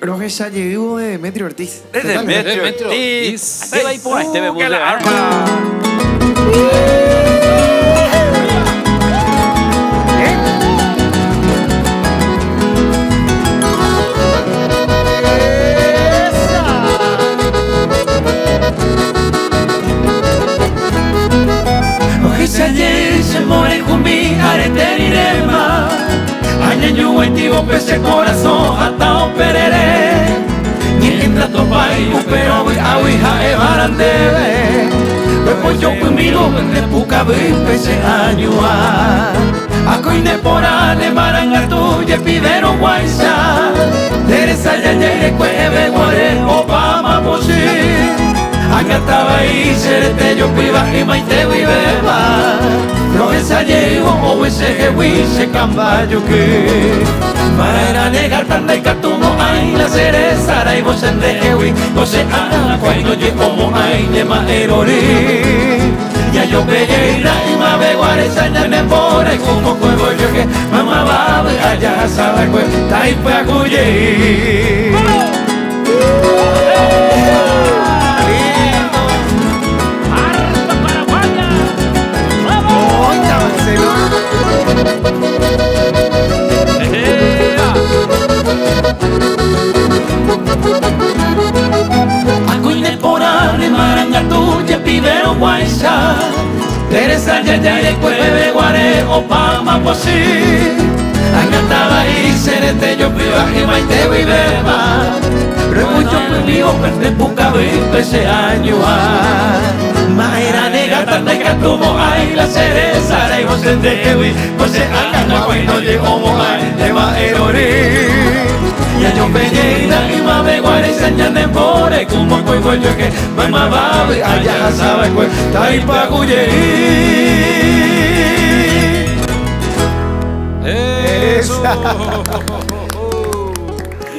Rogeya llegó de Demetrio Ortiz. Es Demetrio Ortiz. Aquí va a ir por este me puse. Se more jumbi areterirema Añeñu entigo pese corazón hasta operere Ni entra topai upero vi awija e barandebe Pues yo conmigo de puca vi pese añua Acoine porale marangatu ye pidero guaisa Teresa ya yere cueve guare Obama posi Agataba y serete yo piba y maite viveba No ensayego o ese jewi se cambayo que Para negar tanta y catumo ay la cereza y vos en de jewi No se haga cuando yo como ay de maerori Ya yo pegueira y ma beguare sañane por ahí como cuevo yo que mamá va allá sabe que ta y fue a cuye Guaisa, Teresa ya ya cueve guare Obama posi, Agataba y serete yo piba y maite viveba, Remucho conmigo perde puca vi ese año Maera nega tanta y catumo ay la cereza y vos en de jewi, vos se haga cuando llegó mo ay de maerori. Ya yo pegueira y ma beguare sañane embore como cuevo yo que mamá babe allá sabe que ta y paguye Eso.